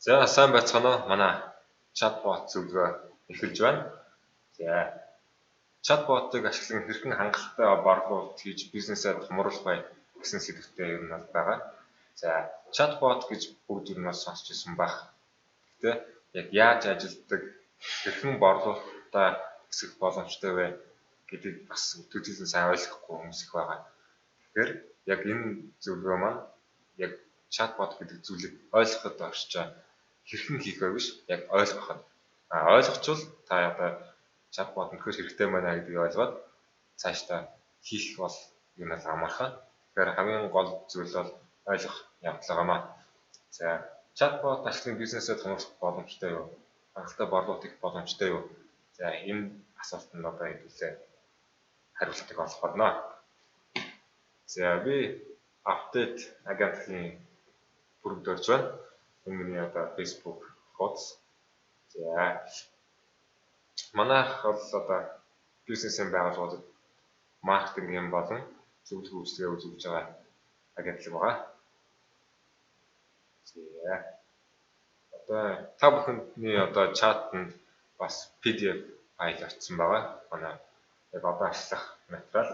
За сайн байцгаана уу? Манай чатбот зөвлөгөө эхэлж байна. За чатботыг ашиглан хэрхэн хангалттай борлуулалт хийж бизнесээ томруулах гэсэн сэдвтэй юм байна. За чатбот гэж бүгд юу нэг сонсч ирсэн баг. Гэтэ яг яаж ажилладаг, хэрхэн борлуулалтаа хэсэх боломжтой вэ гэдгийг бас төдийлөн сайн ойлгохгүй хүмүүс их байгаа. Тэгэхээр яг энэ зөвлөгөө маань яг чатбот гэдэг зүйлийг ойлгоход орчиж хэрхэн хийх вэ биш яг ойлгоход. Ойлгочвол та одоо чатбот нөхөр хэрэгтэй байна гэдгийг ойлгоод цаашдаа хийх бол юунаас амархан. Тэгэхээр хамгийн гол зүйл бол ойлгох явдал байгаамаа. За чатбот ашиглан бизнесээ томруулах боломжтой юу? Хангалттай борлуулалт хийх боломжтой юу? За энэ асуултанд одоо хэдүүлээ хариултыг олох болно. За би апдейт агентлагийн бүрд орж байна. Миний одоо Facebook хуудас. За манайх бол одоо бизнесийн байгууллагуудад маркетинг болон зөвлөгөө үйлчилгээ үзүүлж байгаа агентлаг байгаа. За одоо та бүхэндний одоо чатанд бас PDF файл очсон байгаа. Манай яг одоо ашиглах материал.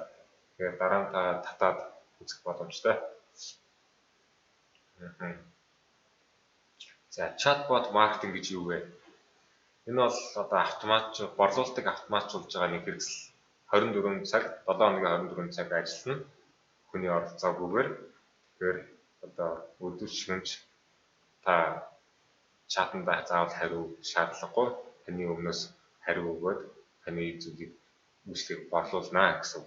Тэгээд дараа нь та татаад үзэх боломжтой. За чатбот маркетинг гэж юу вэ? Энэ бол одоо борлуулалтыг автоматжуулж байгаа нэг хэрэгсэл. 24 цаг, 7 хоногийн 24 цаг ажиллана. Хүний оролцоогүйгээр. Тэгэхээр одоо өдөр шөнөж та чатанда заавал хариу шаардлагагүй. Таны өмнөөс хариу өгөөд таны зүйлийг үйлчлэгийг борлуулнаа гэсэн.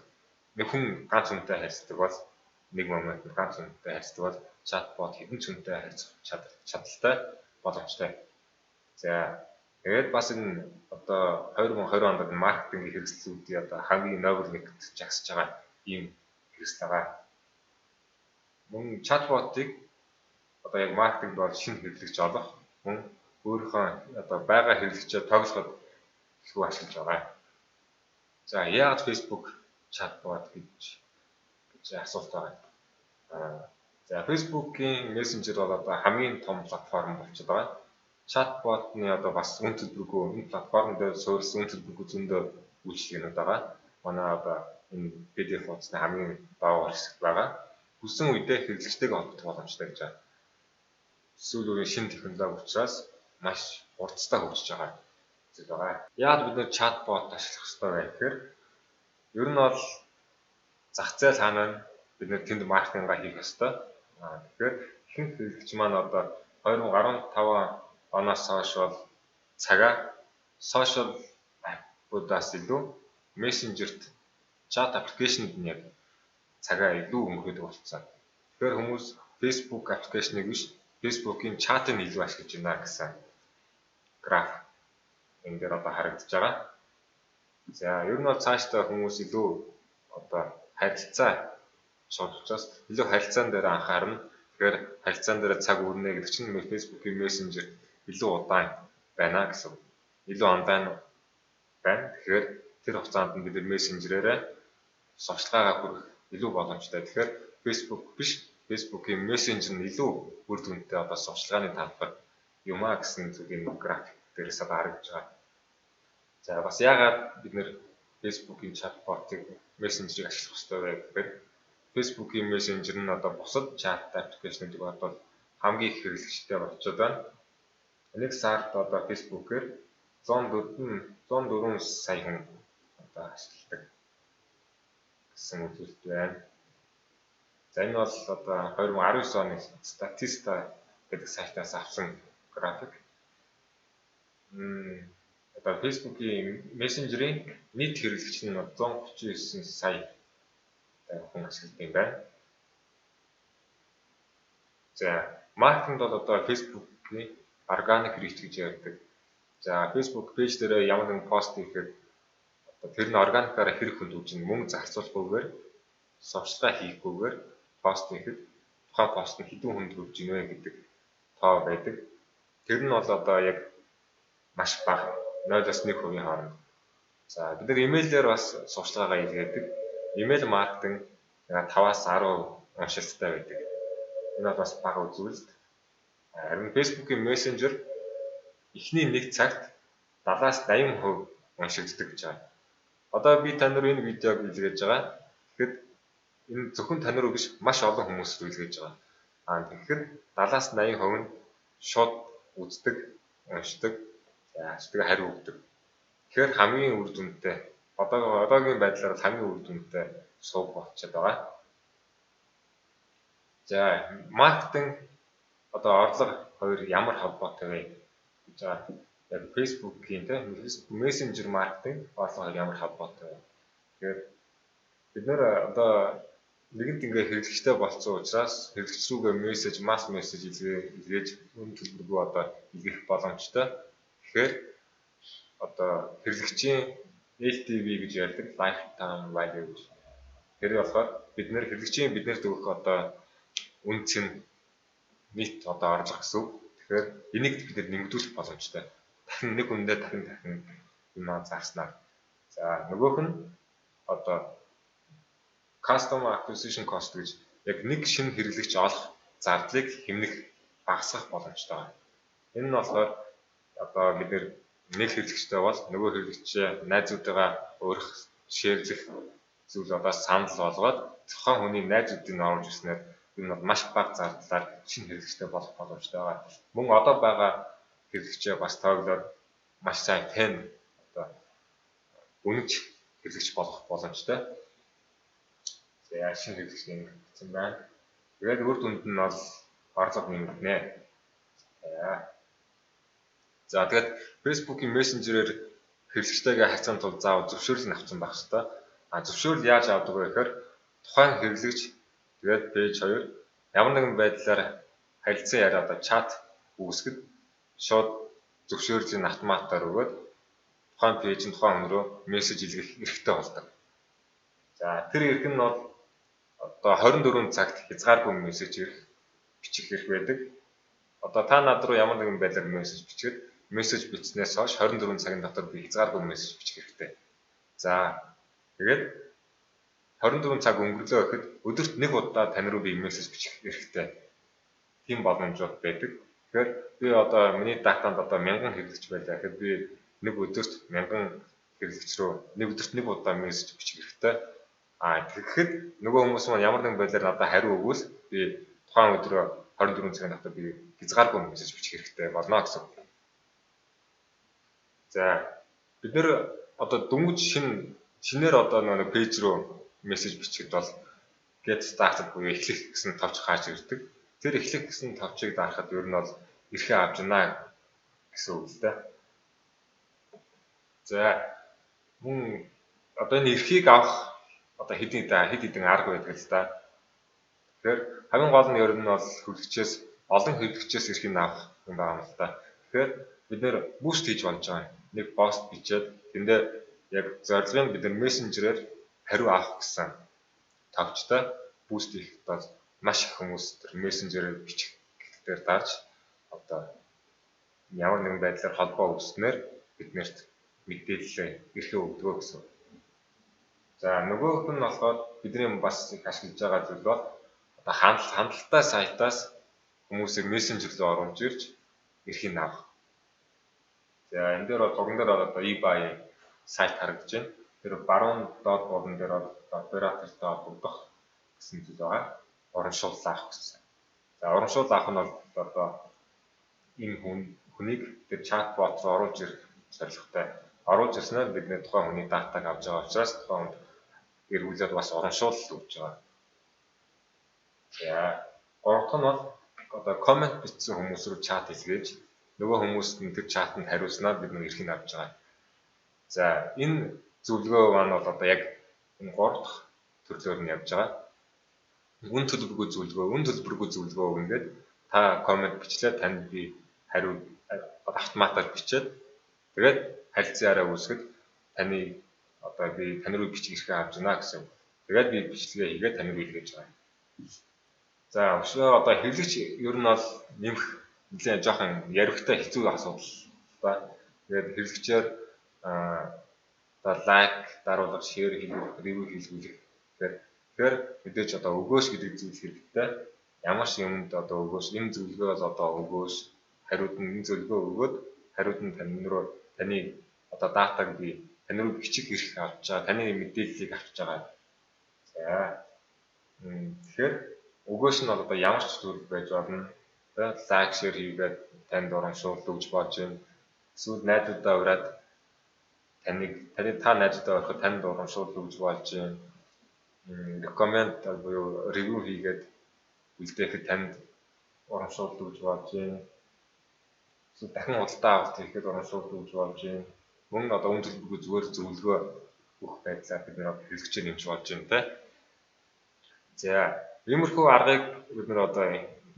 Нэг хүн ганц хүнтэй харьцдаг бол нэг момент ганц хүнтэй харьцдаг бол чатбот хэдэн хүнтэй харьцах чадaltaй боломжтой. За тэгээд бас энэ одоо 2020 онд маркетингийн хэрэгслүүдийн одоо хамгийн номер 1-т жагсаж байгаа ийм хэрэгсэл байгаа. Мөн чатботыг одоо яг маркетинг бол шинэ хэрэглэгч олох, мөн өөрийнхөө одоо байгаа хэрэглэгчээ тоглоход илүү ашиглаж байгаа. За яагаад Facebook чатбот гэж асуулт байгаа. За Facebook-ийн мессенжер бол одоо хамгийн том платформ болчиход байгаа. Чатботны одоо бас үн төлбөргүй энэ платформ дээр суурилсан үн төлбөргүй зөндөө үйлчилгээнүүд байгаа. Манай одоо энэ PDF хуудасны хамгийн доогуур хэсэг байгаа. Хүссэн үедээ хэрэглэгчтэйгээ холбох боломжтой гэж байна. Сүүл үеийн шинэ технологи учраас маш хурцтай хөгжиж байгаа зүйл байгаа. Яагаад бид нэр чатбот ашиглах хэрэгтэй вэ гэхээр ер нь бол зах зээл хаана бид нэр тэнд маркетингаа хийх ёстой. Тэгэхээр ихэнх хэрэглэгч маань одоо 2015 оноос хойш бол цагаа сошиал аппуудаас илүү мессенжерт чат аппликейшнд нь яг цагаа илүү өнгөрөөдөг болцсон. Тэгэхээр хүмүүс Facebook аппликейшнийг биш Facebook-ийн чатыг илүү ашиглаж байна гэсэн граф энэ дээр одоо харагдаж байгаа. За ер нь бол цаашдаа хүмүүс илүү одоо харилцаа шоолчоос илүү харилцаан дээр анхаарна. Тэгэхээр харилцаан дээр цаг өрнө гэдэг чинь Facebook-ийн мессенжер илүү удаан байна гэсэн. Илүү онлайн байна. Тэгэхээр тэр хугацаанд бид мессенжерээрээ сурталчилгаагаа хүргэх илүү боломжтой. Тэгэхээр Facebook биш Facebook-ийн мессенжер нь илүү үр дүнтэй одоо сурталчилгааны талбар юм а гэсэн зүйлийн график дээрээс харагдаж байгаа. За бас яагаад бид нэр Facebook-ийн чатботыг мессенжерийг ашиглах хэрэгтэй вэ гэхээр Facebook-ийн мессенжер нь одоо бусад чат аппликейшнуудыг бодвол хамгийн их хэрэглэгчтэй болчиход байна. Нэг сард одоо Facebook-ээр 104 сая хүн одоо ашигладаг гэсэн үзүүлэлт байна. За энэ бол одоо 2019 оны Statista гэдэг сайтаас авсан график. Одоо Facebook-ийн мессенжерийн нийт хэрэглэгч нь 139 сая хүн ашигладаг юм байна. За маркетингд бол одоо Facebook-ийн organic reach гэж ярьдаг. За Facebook пэйж дээр ямар нэгэн пост хийхэд одоо тэр нь органикаараа хэрэг хүнд үжин мөнгө зарцуулахгүйгээр сурталчилгаа хийхгүйгээр пост хийхэд тухайн пост нь хэдэн хүнд хүрч ийнэ гэдэг тоо байдаг. Тэр нь бол одоо яг маш бага 0.1% хооронд. За бид нар имэйлээр бас сурталчилгаагаа хийгээд имэйл маркетинг 5-10% уншилттай байдаг. Энэ бол бас бага үзүүлэлт. Харин Facebook-ийн Messenger эхний нэг цагт 70-80% уншигддаг гэж байна. Одоо би тань руу энэ видеог илгээж байгаа. Тэгэхэд энэ зөвхөн тань руу биш маш олон хүмүүст илгээж байгаа. Тэгэхээр 70-80% нь шууд үздэг, уншдаг, тэгээ хариу өгдөг. Тэгэхээр хамгийн үр дүнтэй одоогийн байдлаар хамгийн үр дүнтэй сувг болчиход байгаа. За маркетинг одоо орлого хоёр ямар холбоотой вэ гэж байгаа. Яг Facebook-ийн Facebook Messenger маркетинг орлого ямар холбоотой вэ? Тэгэхээр бид нэр одоо нэгэнт ингээ хэрэглэгчтэй болцсон учраас хэрэглэгч рүүгээ мессеж, масс мессеж илгээж үн төлбөргүй одоо илгээх боломжтой. Тэгэхээр одоо хэрэглэгчийн LTV гэж ярьдаг, lifetime value гэж. Тэр болохоор бид нэр хэрэглэгчийн биднэрт өгөх одоо үнц нь нийт одоо орлого гэсэн үг. Тэгэхээр энийг бид нэмэгдүүлэх боломжтой. Дахин нэг хүндээ дахин юм зарснаар. За нөгөөх нь одоо customer acquisition cost гэж яг нэг шинэ хэрэглэгч олох зардлыг хэмнэх багасгах боломжтой байна. Энэ нь болохоор одоо бид нэг хэрэглэгчтэй бол нөгөө хэрэглэгчээ найзуудтайгаа өөрөх шеэрлэх зүйл одоо санал болгоод зохион хүний найзуудыг оруулж ирснээр энэ бол маш бага зардлаар шинэ хэрэглэгчтэй болох боломжтой байгаа. Мөн одоо байгаа хэрэглэгчээ бас тооглоод маш сайн фэн одоо үнэж хэрэглэгч болох боломжтой. За шинэ хэрэглэгч нэмэгдсэн байна. Тэгээд үр дүнд нь бол орлого нэмэгдэнэ. За тэгээд Facebook-ийн Messenger-ээр хэрэглэгчтэйгээ харьцааны тулд заавал зөвшөөрөл авсан байх хэрэгтэй. Зөвшөөрөл яаж авдаг вэ гэхээр тухайн хэрэглэгч тэгээд пэйж 2 ямар нэгэн байдлаар харилцан яриа одоо чат үүсгэд шууд зөвшөөрлийг автоматар өгөөд тухайн пэйж нь тухайн хүн рүү мессеж илгэх эрхтэй болдог. За тэр эрх нь бол одоо 24 цагт хязгааргүй мессеж бичих эрх байдаг. Одоо та над руу ямар нэгэн байдлаар мессеж бичгээд мессеж бичснээс хойш 24 цагийн дотор би хязгааргүй мессеж бичих хэрэгтэй. За тэгээд 24 цаг өнгөрлөө гэхэд өдөрт нэг удаа тань руу би мессеж бичих хэрэгтэй. Тийм боломжууд байдаг. Тэгэхээр би одоо миний датанд одоо 1000 хэрэглэгч байлаа. Тэгэхээр би нэг өдөрт 1000 хэрэглэгч рүү нэг өдөрт нэг удаа мессеж бичих хэрэгтэй. Тэгэхэд нөгөө хүмүүс маань ямар нэгэн байдлаар надад хариу өгвөл би тухайн өдрөө 24 цагийн дотор би хязгааргүй мессеж бичих хэрэгтэй болно гэсэн. За бид нэр одоо дөнгөж шинээр одоо нэг пэйж рүү мессеж бичихэд бол get started буюу эхлэх гэсэн товч хааж ирдэг. Тэр эхлэх гэсэн товчийг дарахад ер нь бол эрхээ авч байна гэсэн үг л дээ. За мөн одоо энэ эрхийг авах одоо хэд хэдэн арга байдаг л да. Тэгэхээр хамгийн гол нь ер нь бол хэрэглэгчээс олон хэрэглэгчээс эрхийг авах юм байна л да. Тэгэхээр бид нэр буст хийж болж байгаа. Нэг пост бичээд тэндээ яг зорилгын бид нар мессенжерээр хариу авах гэсэн товчтой буст хийх бол маш их хүмүүс тэр мессенжерээр бичих гэхдээ дарж одоо ямар нэгэн байдлаар холбоо үүснээр биднэрт мэдээлэл эрхээ өгдөг гэсэн. За нөгөөх нь болохоор бидний бас их ашиглаж байгаа зүйл бол одоо хандлттай сайтаас хүмүүсийг мессенжер рүү оруулж ирж эрхийг авах. За энэ дээр бол дуган дээр одоо eBay сайт харагдаж байна. Тэр баруун доод дуган дээр оператортой холбох гэсэн зүйл байгаа. Урамшуул авах гэсэн. За урамшуул авах нь бол одоо энэ хүнийг тэр чатбот руу оруулж ирэх зорилготой. Оруулж ирснээр бидний тухайн хүний датаг авч байгаа учраас тухайн хүнд эргүүлээд бас урамшуул өгч байгаа. За гуравт нь бол одоо комент бичсэн хүмүүс рүү чат илгээж нөгөө хүмүүст нь тэр чатанд хариулснаар бид нэг эрхийг авч байгаа. За энэ зөвлөгөө маань бол одоо яг энэ 3 дахь төрлөөр нь явж байгаа. Үн төлбөргүй зөвлөгөө өгнгээд та комент бичлээ танд би хариу автоматар бичээд тэгээд харилцаараа үүсгэд таны одоо би тань руу бичих эрхээ авч байна гэсэн. Тэгээд би бичлэгээ хийгээд тань руу илгээж байгаа. За одоо хэрэглэгч ер нь бол нэмэх нэлээд жоохон яригтай хэцүү асуудал ба. Тэгээд хэрэглэгчээр одоо лайк даруулга, шеэр хийх, ревю хийлгүүлэх тэгэхээр мэдээж одоо өгөөш гэдэг зүйл хэрэгтэй. ямар ч юмд одоо өгөөс энэ зөвлөгөөс одоо өгөөс хариуд нь энэ зөвлөгөө өгөөд хариуд нь тань руу таны одоо датаг би тань руу бичих хэрэг авч байгаа таны мэдээллийг авч байгаа. За тэгэхээр өгөөс нь бол одоо ямар ч зүйл байж болно. Одоо лайк шеэр хийгээд танд урамшуулт өгж болж байна. Эсвэл найзуудаа ураад таны та найзуудаа ороход танд урамшуулт өгж болж байна. Рекомент буюу ревю хийгээд үлдээхэд танд урамшуулт өгж болж байна. Эсвэл дахин худалдаа авалт хийхэд урамшуулт өгж болж байна. Мөн одоо үн төлбөргүй зүгээр зөвлөгөө өгөх байдлаар бид нэр хэрэгжиж нэмж болж байна те. За иймэрхүү аргыг бид нэр одоо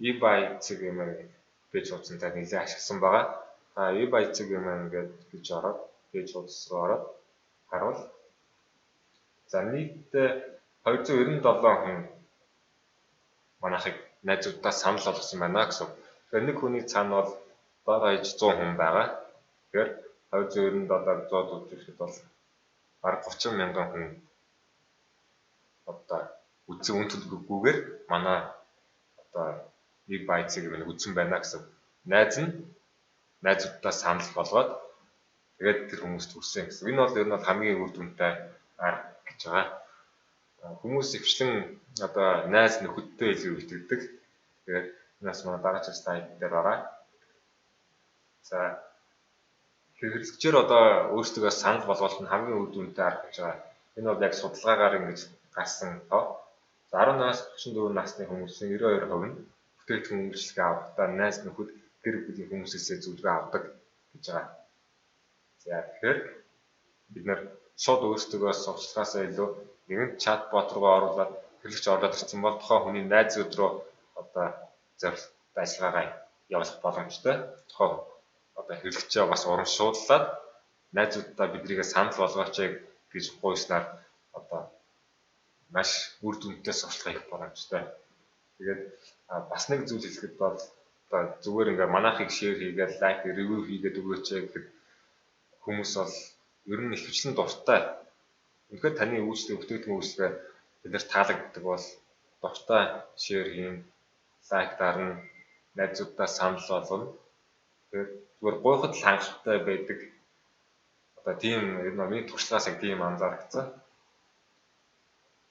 e-buy цэг юм пэйж хуудсанд нэлээд ашигласан байгаа. E-buy цэг юм ингээд гэж ороод пэйж хуудас руу ороод харуул. За нийтдээ 297 хүн манайхыг найзуудаас санал болгосон байна гэсэн. Тэгэхээр нэг хүний цаана бол бага ээж 100 хүн байгаа. Тэгэхээр 297-аар 100 үзэхэд бол бараг 30 мянган хүн одоо үзэн үн төлбөргүйгээр манай одоо e-buy цэг юм үзэн байна гэсэн. Найзуудаас санал болгоод тэгээд тэр хүмүүст хүрсэн гэсэн. Энэ бол ер нь хамгийн үр дүнтэй арга гэж байгаа. Хүмүүс өвчлэн одоо найз нөхөдтэй илүү итгэдэг. Тэгээд нас манай дараагийн слайд дээр ороо. За хэрэглэгчээр одоо өөрсдөө санал болгох нь хамгийн үр дүнтэй арга гэж байгаа. Энэ бол яг судалгаагаар ингэж гарсан тоо. 18-аас 34 насны хүмүүсийн 92% нь бүтээгдэхүүн үйлчлэгээ авахдаа найз нөхөд гэр бүлийн хүмүүсээс зөвлөгөө авдаг гэж байгаа. За тэгэхээр бид нэр шууд өөрсдөө сурчлагаасаа илүү нэгэн чатбот руу оруулаад хэрэглэгч ороод ирсэн бол тухайн хүний найзууд руу одоо зорилт ажиллагаагаа явуулах боломжтой. Тухайн одоо хэрэглэгчээ бас урамшууллаад найзуудаа биднийг санал болгооч гэж гуйснаар одоо маш үр дүнтэй сурчлага хийх боломжтой. Тэгээд бас нэг зүйл хэлэхэд бол одоо зүгээр ингээ манайхыг шеэр хийгээд лайк, ревю хийгээд өгөөч гэхэд хүмүүс бол ер нь ихвчлэн дуртай. Үнэхээр таны үйлчлэг бүтээгдэхүүн үйлчлэгээ биднэрт таалагддаг бол дуртай шеэр хийн, лайк дарна, найзуудаа санал болгоно. Тэгэхээр зүгээр гуйхад л хангалттай байдаг. Одоо тийм ер нь миний туршлагаас яг тийм анзаарчихсан.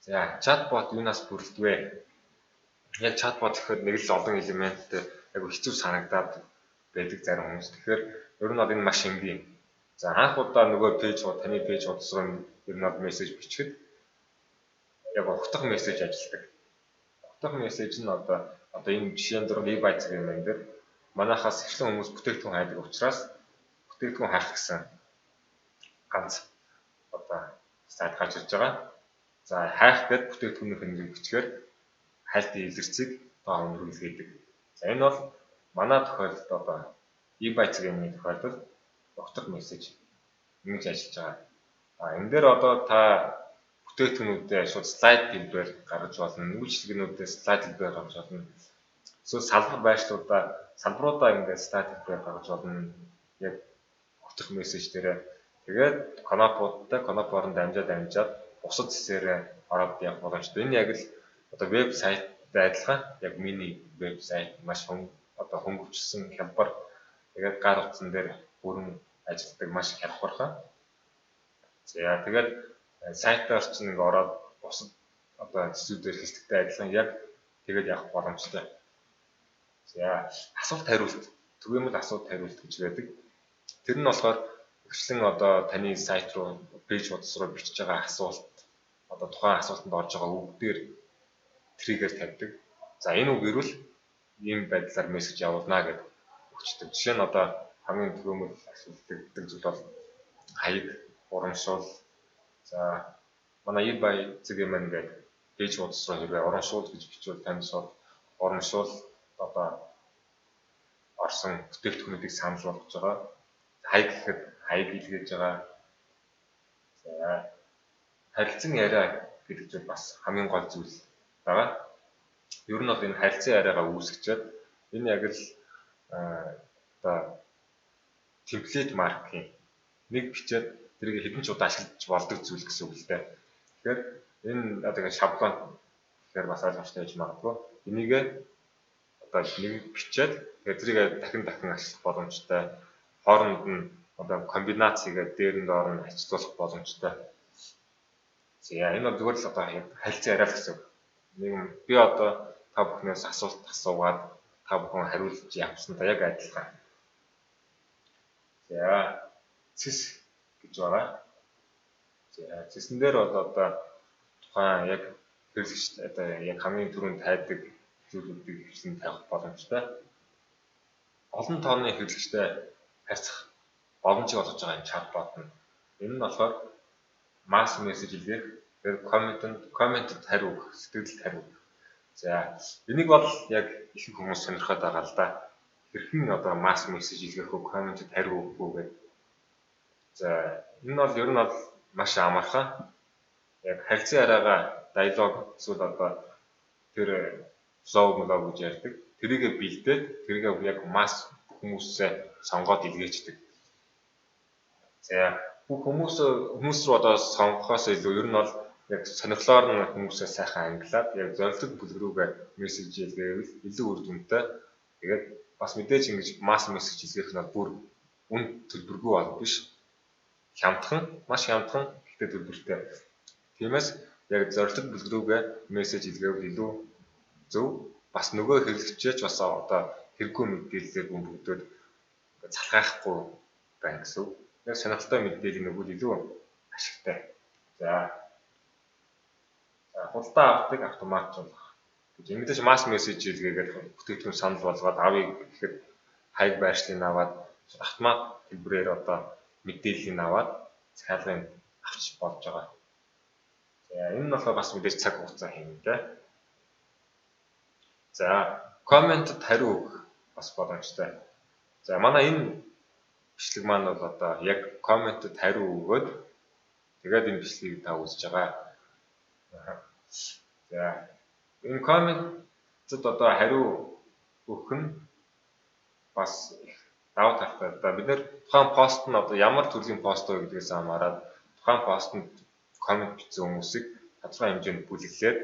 За чатбот юунаас бүрддэг вэ? Яг чатбот гэхэд нэг л олон элементтэй яг хэцүү санагдаад байдаг зарим хүмүүс. Тэгэхээр ер нь бол энэ маш энгийн. За анх удаа нөгөө пэйж таны пэйж хуудас руу ер нь мессеж бичихэд яг утга мессеж ажилладаг. Утга мессеж нь одоо энэ жишээн дээр e-buy цэг юм энэ дээр манайхаас эхлэн хүмүүс бүтээгдэхүүн хайдаг учраас бүтээгдэхүүн хайх гэсэн ганц одоо сайт гарч ирж байгаа. За хайх гэдэг бүтээгдэхүүнийх нь бичгээр хайлтын илэрцийг тоо өнөрлөг. За энэ бол манай тохиолдолд одоо e-buy цэгийн тохиолдолд утга мессеж ингэж ажиллаж байгаа. Энэ дээр одоо та бүтээгдэхүүнүүдээ шууд слайд хэлбэр гаргаж болно. Үйлчлэгнүүдээ слайд хэлбэр гаргаж болно. Эсвэл салбар байршлуудаа ингээд слайд хэлбэр гаргаж болно. Яг утга мессеж дээрээ тэгээд конопорон дамжаад бусад хэсгээрээ ороод явах боломжтой. Энэ яг л одоо веб сайттай адилхан яг мини веб сайт маш хөнгөвчлсөн хялбар тэгээд гар утсан дээр бүрэн ажилладаг маш хялбархан. За тэгээд сайтаар ч нэг ороод бусад одоо зүйлээр хэсэгтэй адилхан яг тэгээд явах боломжтой. За асуулт хариулт түгээмэл асуулт хариулт гэж байдаг. Тэр нь болохоор ихсэн одоо таны сайт руу пэйж хуудас руу бичиж байгаа асуулт одоо тухайн асуултанд орж байгаа үгдээр триггер тавьдаг. За энэ үг ирвэл ийм байдлаар мессеж явуулнаа гэдэг өгчдөг. Жишээ нь одоо хамгийн түгээмэл асуултдаг зүйл бол хаяг, урамшуул. За манай e-buy цэг юм ингээд пэйж хуудас руу хэрвээ урамшуул гэж бичвэл танд шууд урамшуул одоо орсон бүтээгдэхүүнүүдийг санал болгож байгаа. Хаяг гэхэд хаяг илгээж байгаа. За харилцан яриа гэдэг зүйл бас хамгийн гол зүйл байгаа. Ер нь бол энэ харилцан яриагаа үүсгэчихэд энэ яг л одоо темплейт маркийн нэг бичээд тэрийг хэдэн ч удаа ашиглаж болдог зүйл гэсэн үг л дээ. Тэгэхээр энэ одоо шаблон гэхээр бас ойлгомжтой байж магадгүй. Энийг одоо нэг бичээд тэгээд тэрийг дахин ашиглах боломжтой. Хооронд нь одоо комбинацигээ дээр нь доор нь харьцуулах боломжтой. За энэ бол зүгээр л одоо харилцан яриа л гэсэн. Нэг би одоо та бүхнээс асуулт асуугаад та бүхэн хариулж явсантай яг адилхан. За цэс гэж байгаа. За цэсэн дээр бол одоо тухайн яг хэрэглэгч одоо яг хамгийн түрүүнд тайдаг зүйлүүдийг хэвлэн тавих боломжтой. Олон тооны хэрэглэгчтэй харьцах боломжийг олгож байгаа энэ чатбот нь. Энэ нь болохоор масс мессеж илгээх, комментэд хариу өгөх, сэтгэлд хариу өгөх. За энийг бол яг их хүмүүс сонирхоод байгаа л да. Хэрхэн одоо масс мессеж илгээх үү, комментэд хариу өгөх үү гэдэг. За энэ бол ер нь бол маш амархан. Яг харилцан яриагаа диалог эсвэл одоо тэр флоу гэж ярьдаг. Тэрийгэ бэлдээд тэрийгэ яг масс хүмүүсээ сонгоод илгээчдэг. За бүх хүмүүс рүү одоо сонгохоос илүү ер нь бол яг сонирхлоор нь хүмүүсээ сайхан ангилаад яг зорилттой бүлгэрүүгээ мессеж илгээвэл илүү үр дүнтэй. Тэгээд бас мэдээж ингэж масс мессеж илгээх нь бүр үн төлбөргүй бол биш. Маш хямдхан гэхдээ төлбөртэй. Тиймээс яг зорилттой бүлгэрүүгээ мессеж илгээвэл илүү зөв. Бас нөгөө хэрэглэгчээч бас одоо хэрэггүй мэдээллээр бөмбөгдөөд залхаахгүй байна гэсэн. Яг сонирхолтой мэдээлэл нөгөөд илүү ашигтай. За худалдаа авахыг автоматжуулах. гэж мэдээж масс мессеж илгээгээд бүтээгдэхүүн санал болгоод авъя гэхэд хайг байршлыг аваад автомат хэлбэрээр одоо мэдээллийг аваад цахилгаан авч болж байгаа. За энэ нь болохоор бас мэдээж цаг хугацаа хэмнэтэй. За комментэд хариу өгөх бас боломжтой. За манай энэ бичлэг маань бол одоо яг комментэд хариу өгөөд тэгээд энэ бичлэгийг та үзэж байгаа. За энэ комментэд одоо хариу өгөх нь бас их даваа талтай. Одоо бид нэр тухайн пост нь одоо ямар төрлийн пост вэ гэдгээс хамаарат тухайн постод коммент бичсэн хүмүүсийг тодорхой хэмжээнд бүлэглээд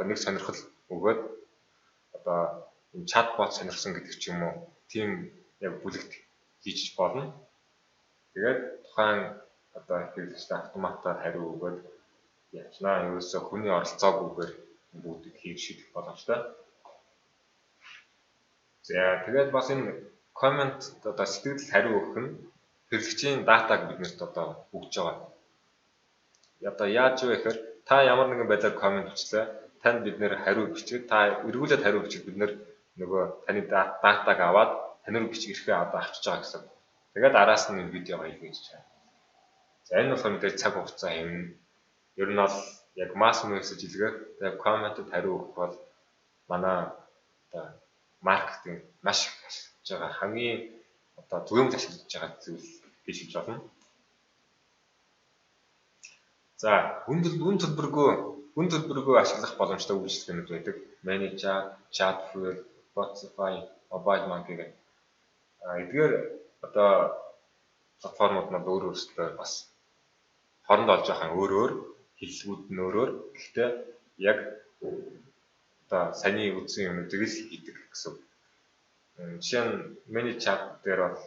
нэг сонирхол өгөөд одоо энэ чатбот сонирхсан гэдэг ч юм уу тийм яг бүлэгт хийж болно. Тэгээд тухайн одоо хэрэглэгчтэй автоматар хариу өгөөд ячнаа ерөөсөө хүний оролцоогүйгээр бүгдийг хийж шийдэх боломжтой. За тэгээд бас энэ коммент одоо сэтгэл хариу өгөх нь хэрэглэгчийн датаг биднэрт одоо өгж байгаа. Одоо яаж вэ гэхээр та ямар нэгэн байдлаар коммент бичлээ. Танд бид нэр хариу бичиж та эргүүлээд хариу бичиж бид нэр нөгөө таны датаг аваад тань руу бичих эрхээ одоо авчиж байгаа гэсэн. Тэгээд араас нь видеого илгээж чаа. За энэ болохоор мэдээж цаг хугацаа хэмнэ. Ер нь бол яг масс мессеж илгээх, тэгээд комментэд хариу өгөх бол манай одоо маркетинг маш их ашиглаж байгаа хамгийн одоо түгээмж ашиглаж байгаа зүйл гэж хэлж болно. За үн төлбөргүй ашиглах боломжтой үйлчилгээнүүд байдаг. ManyChat, Chatfuel, Spotify, MobileMonkey гэх. Эдгээр одоо платформуд нь өөр өөрсдөө бас хоорондоо олж байгаа өөр хэллэгүүд нь өөрөөр. Гэхдээ яг одоо саний үдсэн юмнуудыг л хийдэг гэсэн. Жишээ нь ManyChat дээр бол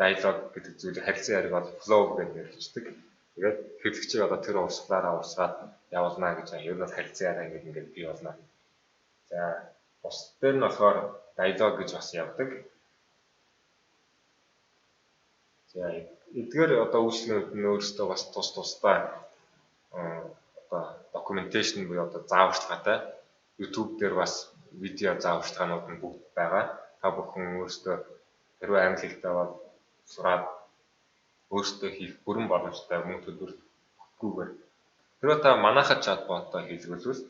dialog гэдэг зүйлийг харилцан яриаг бол flow гэж нэрлэдэг. Тэгээд хэрэглэгчийг одоо тэр урсгалаараа урсгаад явуулна гэж ер нь харилцан яриа ингээд бий болно. За бус дээр нь болохоор dialog гэж бас явдаг. За эдгээр одоо үйлчлэгүүд нь өөрсдөө бас тусдаа одоо documentation буюу одоо зааварчилгаатай YouTube дээр бас видео зааварчилгаанууд нь бүгд байгаа. Та бүхэн өөрсдөө хэрвээ англи хэлтэй бол сураад өөрсдөө хийх бүрэн боломжтой мөнгө төлбөргүйгээр. Хэрвээ та манайхад чатботоо хийлгүүлвэл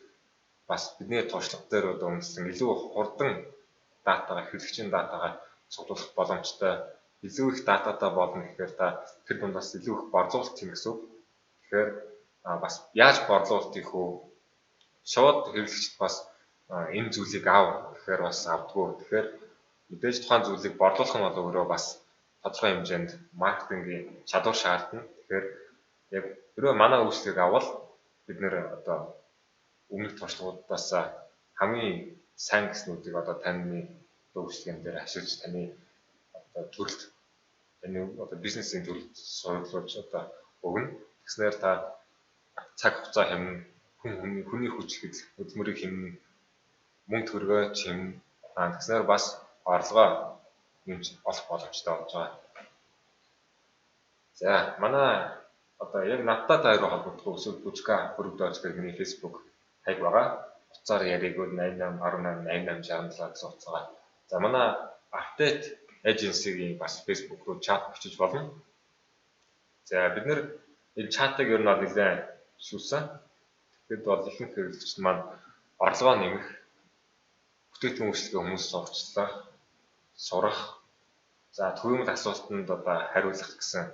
бас бидний туршлага дээр одоо үндэслэн илүү хурдан датагаа хэрэглэгчийн датагаа цуглуулах боломжтой. Илүү их дататай болно гэхээр та тэр дундаас илүү их борлуулалт хийх гэсэн. Тэгэхээр бас яаж борлуулалт хийх вэ? Шууд хэрэглэгчд бас энэ зүйлийг аав гэхээр бас авдаггүй. Тэгэхээр мэдээж тухайн зүйлийг борлуулах нь бол өөрөө бас тодорхой хэмжээнд маркетингийн чадвар шаардна. Тэгэхээр яг хэрвээ манай үйлчлэгийг авал бид нэр одоо өмнөх туршлагуудаас хамгийн сайн гэснүүдийг одоо таны үйлчлэгэн дээр ашиглаж таны одоо төрөлд таны одоо бизнесийн төрөлд сурлуулж одоо өгнө. Тэгснээр та цаг хугацаа хэмнэн хүний хүч хөдөлмөрийг хэмнэн мөнгө төгрөгөө чимнэ. Тэгснээр бас орлогоо нэмж олох боломжтой болж байгаа. За манай одоо яг надтай тааруу холбогдох эсвэл бүжга хөрөгдөөж гэх Facebook хайг байгаа. Уцаар яригуул 88 18 88 67 гэсэн утсаа. За манай Update Agency-гийн бас Facebook руу чат бичиж болно. За бид нэр энэ чатыг ер нь нэлээд шүүсэн. Тэгэхэд бол ихэнх хэрэглэгчид маань орлогоо нэмэх, бүтээгдэхүүн үйлчлэгээ хүмүүс сурчлах, сурах, за төвөмөл асуултанд одоо хариулах гэсэн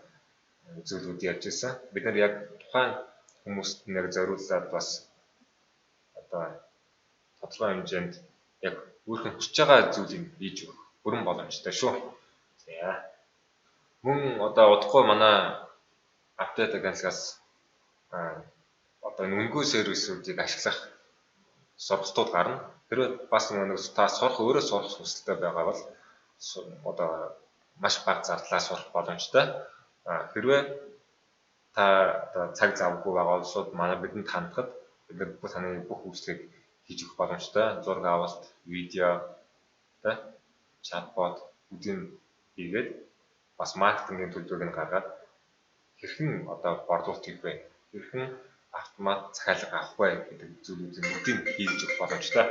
зүйлүүд ярьж ирсэн. Бид нар яг тухайн хүмүүст нэг зориулаад бас одоо тодорхой хэмжээнд яг өөрхөн хүсэж байгаа зүйлийг хийж өгөх бүрэн боломжтой шүү. За. Мөн одоо удахгүй манай Update Agency-гаас одоо үнэгүй сервисүүдийг ашиглах сургалтууд гарна. Хэрвээ бас нэг та сурах өөрөө сурах хүсэлтэй байгаа бол одоо маш бага зардлаар сурах боломжтой. Хэрвээ та одоо цаг завгүй байгаа бол шууд манай бидэнд хандхад бид нар бүх таны бүх үйлчлэгийг хийж өгөх боломжтой. Зураг авалт, видео, чатбот бүгдийг хийгээд бас маркетингийн төлөвлөгөөг нь гаргаад хэрхэн одоо борлуулалт хийх вэ? Хэрхэн автомат захиалга авах вэ гэдэг зүйлүүдийг бүгдийг хийж өгөх боломжтой.